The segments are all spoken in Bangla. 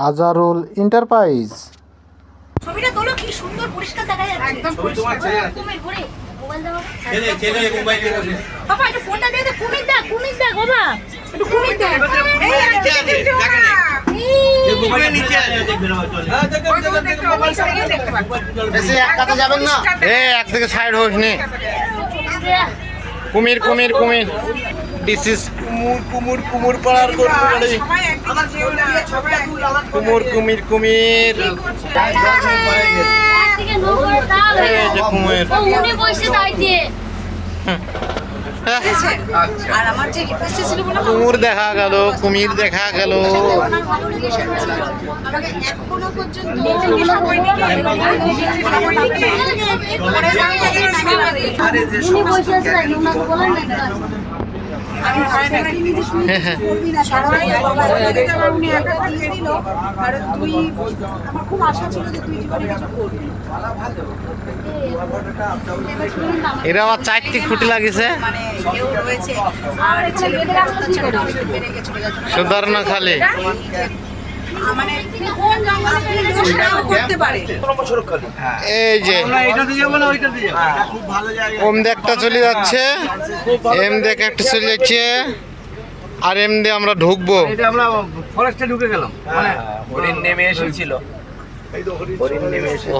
আজারুল এন্টারপ্রাইজ। ছবিটা তোলো, কি সুন্দর পরিষ্কার দেখা যাচ্ছে। একদম পরিষ্কার। কুমির ঘুরে মোবাইল দাও। ছেলে মোবাইল নিয়ে বসে। বাবা একটু ফোনটা দে, কুমির দেখ বাবা। একটু কুমির দেখ। এই নিচে আছে, দেখেন না। এই মোবাইল নিচে আছে, দেখবেন হয়তো। হ্যাঁ দেখেন মোবাইল সাইডে দেখতে পাচ্ছেন। এসে এক কাতে যাবেন না? এক থেকে সাইড হোস নে। কুমির কুমির কুমির। দিস ইজ কুমুর পাড়ার গরু বাড়ি। আমার জীবনে ছবিটা তুল, আমার কুমির কুমির কুমির। একদিকে নৌকার তাল হয়ে এই যে কুমির। ও উনি বসে দাইতে আর আমার যে রিকোয়েস্ট ছিল বলে কুমির দেখা গেল, কুমির দেখা গেল। আমার ভালো লেগেছে। আমাকে এখনো পর্যন্ত উনি বসে আছে তাই ওনাকে বলেন না খুব আশা ছিল যে তুই জীবনে কিছু করবি। এরা আবার চারটি খুঁটি লাগিছে মানে কেউ রয়েছে আর ছেলে বেড়ে গেছে সুধারণা খালি। মানে করতে পারে। এই যে ওম দিয়ে একটা চলে যাচ্ছে, এম দিয়ে একটা চলে যাচ্ছে, আর এম দিয়ে আমরা ঢুকবো। আমরা ফরেস্টে ঢুকে গেলাম, মানে হরিণ নেমে এসেছিল।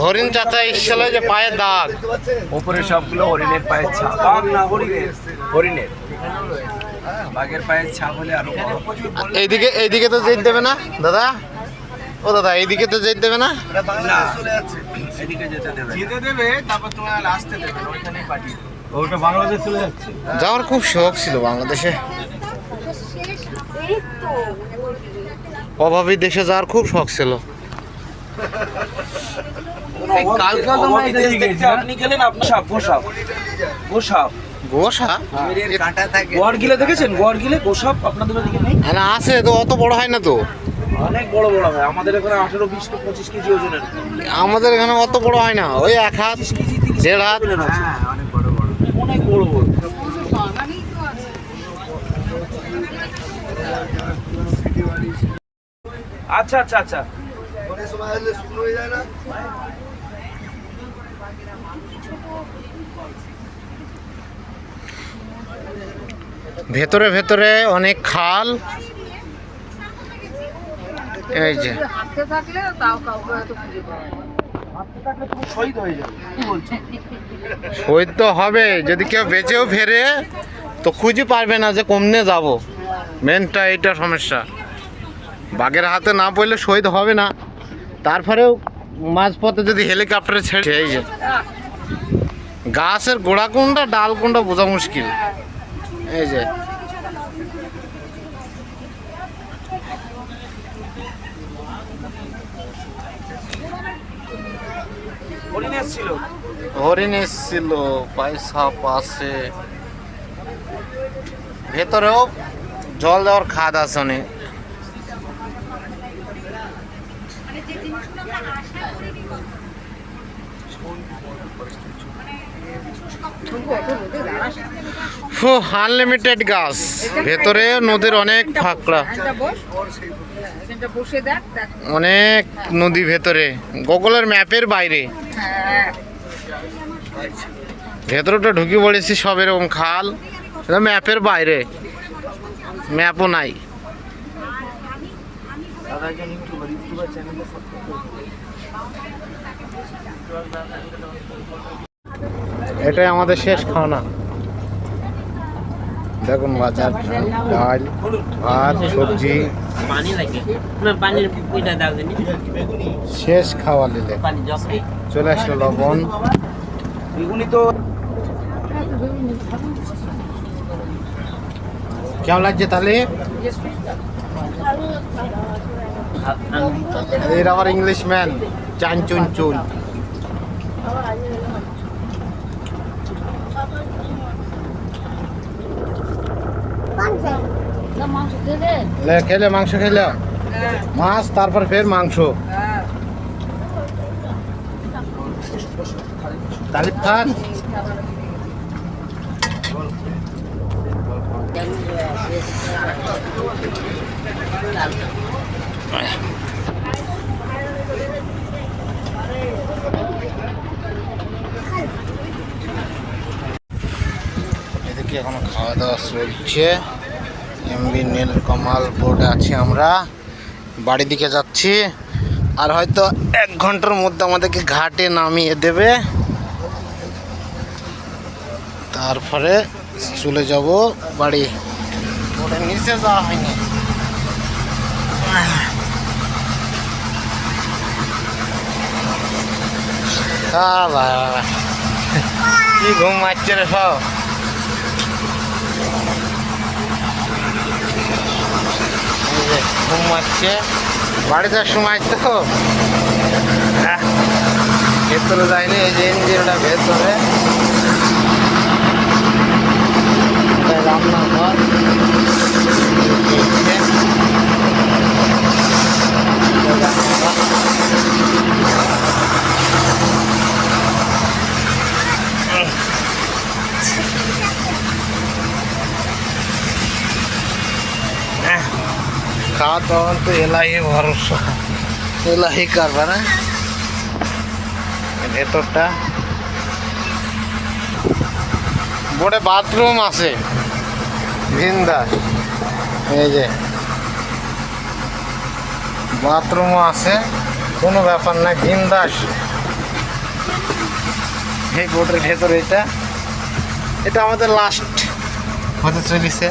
হরিণ চাচা ইচ্ছাল যে পায়ে দাগ, উপরে সবগুলো হরিণের পায়ের ছাপ। হরিণের বাঘের পায়ের ছাপ হলে আরো বড়। এইদিকে তো যেতে দেবে না দাদা? ও দাদা এইদিকে তো যেতে দেবে না? না, এদিকে যেতে দেবে। যেতে দেবে, তারপর তোমার আসতে দেবে না, ওইখানেই পাঠিয়ে দেবে। ওটা বাংলাদেশ চলে যাচ্ছে। যাওয়ার খুব শখ ছিল বাংলাদেশে, অভাবী দেশে যাওয়ার খুব শখ ছিল। কালকে তোমরা এদিকে গেছো, আপনি গেলেন, আপনার সাপ গোসাপ গোসাপ গোসা কাঁটা থাকে। গোয়ার গিলে দেখেছেন? গোয়ার গিলে গোসাপ আপনাদের ওদিকে নেই? না আছে তো, অত বড় হয় না তো। অনেক বড় বড় হয় আমাদের এখানে, 18-20-25 কেজি ওজনের। আমাদের এখানে অত বড় হয় না, ওই 1 হাত 1.5 হাত। হ্যাঁ, অনেক বড় বড়, অনেক বড় বড়। আচ্ছা আচ্ছা আচ্ছা। ভেতরে ভেতরে অনেক খাল। এই যে হাঁটতে থাকলে তাও কাউকে হয়তো খুঁজে পাওয়া যায়। শহীদ হয়ে যাবে, কি বলছো? শহীদ তো হবে, যদি কেউ বেঁচেও ফেরে তো খুঁজে পারবে না যে কমনে যাব। মেনটা এইটা সমস্যা, বাঘের হাতে না পড়লে শহীদ হবে না। তারপরেও মাঝপথে যদি হেলিকপ্টারে ছেড়ে, এই যে গাছের গোড়া কোনটা ডাল কোনটা বোঝা মুশকিল। এই যে হরিণ এসেছিল। হরিণ এসছিল, পয়সা পাশে ভেতরেও জল দেওয়ার খাদ আছে অনেক। আনলিমিটেড গাছ, ভেতরে নদীর অনেক ফাঁকড়া, বসে দেখ দেখ। অনেক নদী ভেতরে, গুগলের ম্যাপের বাইরে। ভেতরটা ঢুকে পড়েছি, সব এরকম খাল, ম্যাপের বাইরে, ম্যাপও নাই। এটাই আমাদের শেষ খাওয়া। দেখুন বাজার, ডাল ভাত সবজি, পানি লাগে না, পানির পুইটা দাও জানি শেষ খাওয়া নিলে পানি জপে চলে আসলো লবণ। বেগুনি তো কেমন লাগছে তাহলে? এর আবার ইংলিশ ম্যান চান চুন চুন। মাংস খেলে খেলে মাংস খেলে মাছ, তারপর ফের মাংস। তালিফ খান। খাওয়া দাওয়া চলছে। এমবি নীলকমল বোর্ডে আছি আমরা, বাড়ির দিকে যাচ্ছি। আর হয়তো 1 ঘন্টার মধ্যে আমাদেরকে ঘাটে নামিয়ে দেবে, তারপরে চলে যাব বাড়ি। বোর্ডের নিচে যাওয়া হয়নি। কি ঘুম মারছে রে সব। ঘুম মারছে বাড়ি যাওয়ার সময় তো। ভেতরে যায়নি, এই যে ইঞ্জিনটা ভেতরে, রান্নাঘর। খাওয়া দাওয়া তো এলাহি ভরসা, এলাহি করবে না। ভেতরটা বোর্ডে বাথরুম আছে, ভিন্দাস। এই যে বাথরুমও আছে, কোনো ব্যাপার না, ভিন্দাস। এই বোর্ডের ভেতরে এটা আমাদের লাস্ট হতে চলেছে।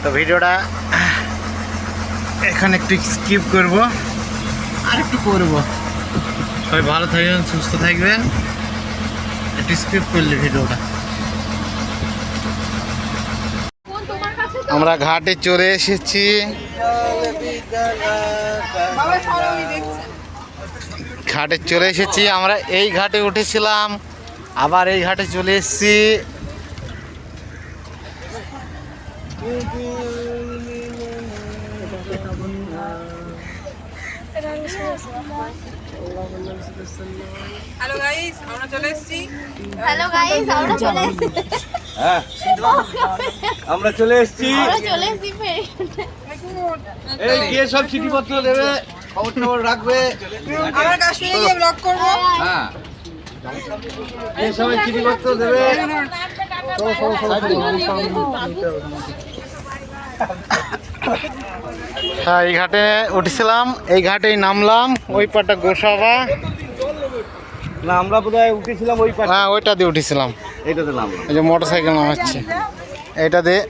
তো ভিডিওটা এখানে একটু স্কিপ করব, আর একটু করব। সবাই ভালো থাকবেন, সুস্থ থাকবেন। একটু স্কিপ করলে ভিডিওটা। আমরা ঘাটে চলে এসেছি। ঘাটে চলে এসেছি আমরা, এই ঘাটে উঠেছিলাম, আবার এই ঘাটে চলে এসেছি। হ্যালো গাইস, আমরা চলে এসেছি। হ্যালো গাইস, আমরা চলে এসেছি। হ্যাঁ আমরা চলে এসেছি। এই কে সব চিঠিপত্র দেবে, খবর রাখবে। আমরা কাশ্মীরে গিয়ে ব্লগ করব। হ্যাঁ কে সবাই চিঠিপত্র দেবে। হ্যাঁ, এই ঘাটে উঠেছিলাম, এই ঘাটেই নামলাম। ওই পাটা গোসাবা না, আমরা বোধহয় উঠেছিলাম ওই পাশে। হ্যাঁ, ওইটা দিয়ে উঠেছিলাম। এইটাতে নামলাম। এই যে মোটর সাইকেল নামাচ্ছে, এইটা দিয়ে।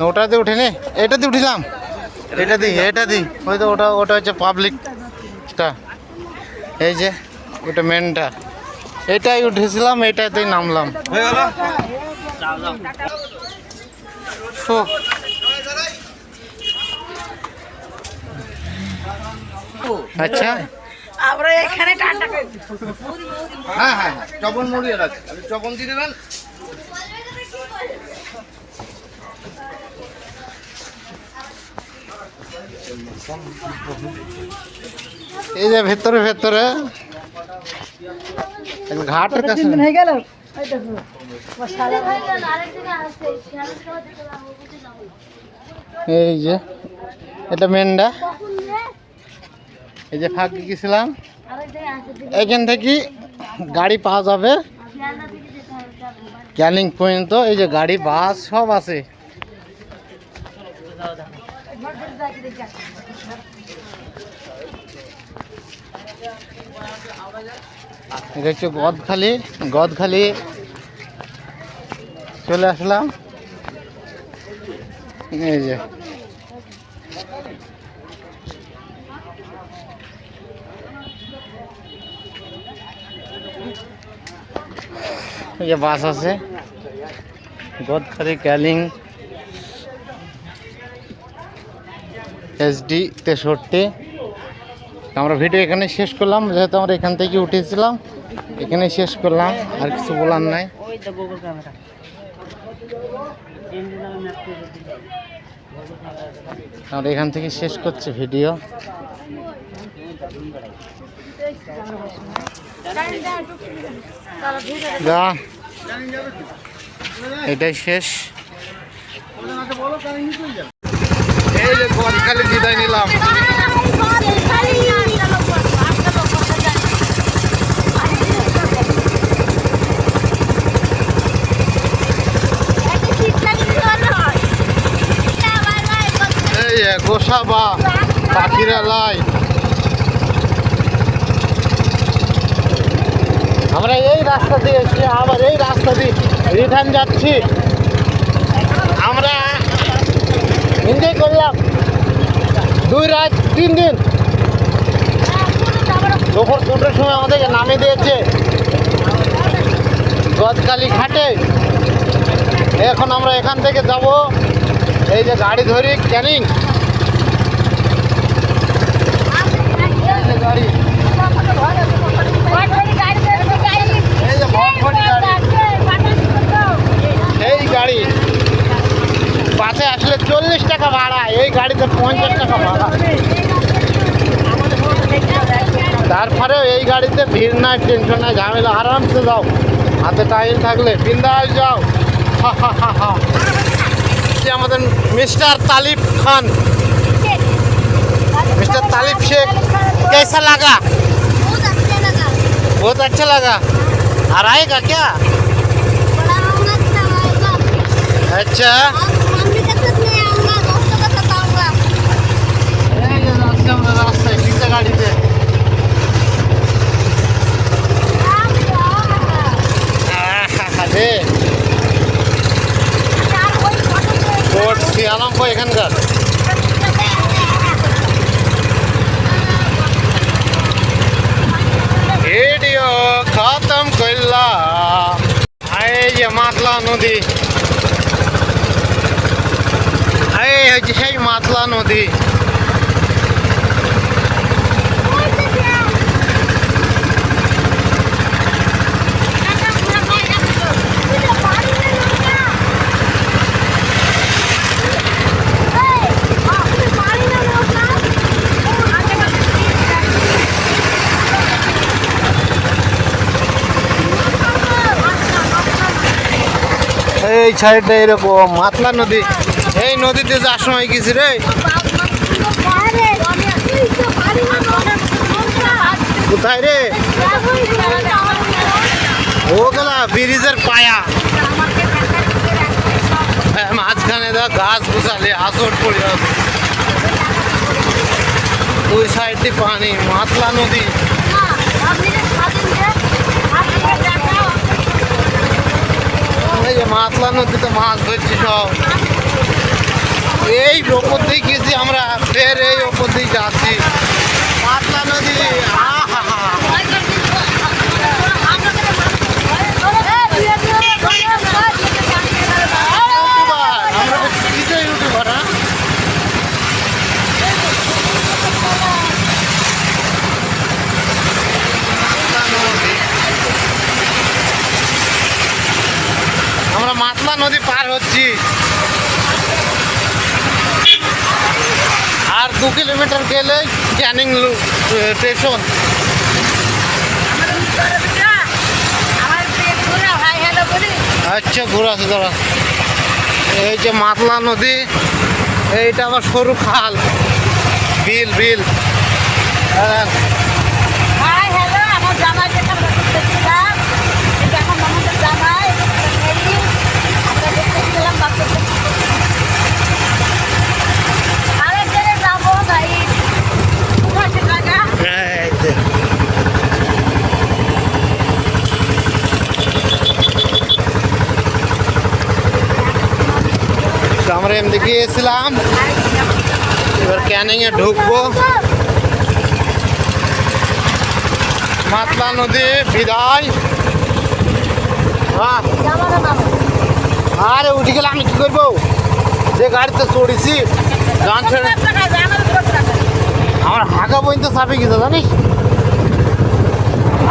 ওটা দিয়ে উঠিনি, এটা দিয়ে উঠিলাম। এটা দিই ওই তো, ওটা হচ্ছে পাবলিকটা। এই যে ওটা মেনটা, এটাই উঠেছিলাম, এইটাতেই নামলাম। হয়ে গেল। আচ্ছা, আমরা এখানে ঠান্ডা হ্যাঁ হ্যাঁ, চপন মুড়ি আছে, আপনি চপন দিয়ে দেবেন। এই যে ভেতরে ঘাটের কাছে হয়ে গেল। এই যে এটা মেনটা। এই যে ফাঁকি গেছিলাম, এখান থেকে গাড়ি পাওয়া যাবে ক্যানিং পর্যন্ত। এই যে গাড়ি, বাস সব আছে। এটা হচ্ছে গদখালি চলে আসলাম। এই যে বাস আছে, গদখালি ক্যানিং SD 63। আমরা ভিডিও এখানে শেষ করলাম, যেহেতু আমরা এখান থেকে উঠেছিলাম, এখানে শেষ করলাম। আর কিছু বলার নাই। ওই তো গুগল ক্যামেরা। আমরা এখান থেকে শেষ করছি ভিডিও। যা, এটাই শেষ। এই যে খালি বিদায় নিলাম। এই যে গোসাবা পাখিরা লাই। আমরা এই রাস্তা দিয়ে এসে আবার এই রাস্তা দিয়ে রিটার্ন যাচ্ছি। আমরা এনজয় করলাম 2 রাত 3 দিন। দুপুর 2টার সময় আমাদেরকে নামিয়ে দিয়েছে গদখালি ঘাটে। এখন আমরা এখান থেকে যাব এই যে গাড়ি ধরি ক্যানিং। গাড়ি এই যে ভটভটি গাড়ি, এই গাড়ি বাসে আসলে 40 টাকা ভাড়া, এই গাড়িতে 50 টাকা ভাড়া। তারপরেও এই গাড়িতে ভিড় নাই, টেনশন নাই, ঝামেলা, আরামসে যাও, হাতে টাইম থাকলে বিন্দাস যাও। আমাদের मिस्टर तालिब खान, मिस्टर तालिब शेख, कैसा लगा? बहुत अच्छा लगा। और आएगा क्या? अच्छा রাস্তায় পিছা গাড়িতে কোর্ট শিয়ালম্প এখানকার। ভিডিও খতম করলাম। এই যে মাতলা নদী, এই হচ্ছে সেই মাতলা নদী। এই সাইডটা এরকম মাতলা নদী। এই নদীতে যাওয়ার সময় গেছি রে। কোথায় রে? ওগুলা ব্রিজের পায়া, মাঝখানে দা গাছ গুছালে আসর পড়ে যাবে। ওই সাইডটি পানি, মাতলা নদী। এই যে মাতলা নদীতে মাছ ধরছি সব। এই ওপর দিয়ে গেছি আমরা, ফের এই ওপর দিয়ে যাচ্ছি। মাতলা নদী আমরা কিছু ইউটিউবার। আমরা মাতলা নদী পার হচ্ছি, আর 2 কিলোমিটার গেলে ক্যানিং স্টেশন। আচ্ছা ঘোরা ধরা। এই যে মাতলা নদী, এইটা আবার সরু খাল, বিল বিল। আমরা এমনি গিয়েছিলাম, এবার ক্যানিং এ ঢুকবো। মাতলা নদী বিদায়। আরে উঠে গেলে আমি কি করবো? যে গাড়িতে চড়েছি গান ছেড়ে আমার হাঁকা পর্যন্ত চাপে গেছে জানিস।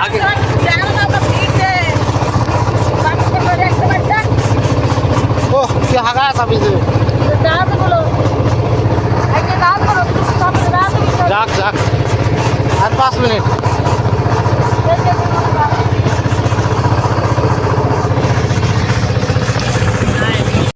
আগে ও কি হাঁকা চাপিয়েছে। যাক যাক, আর 5 মিনিট।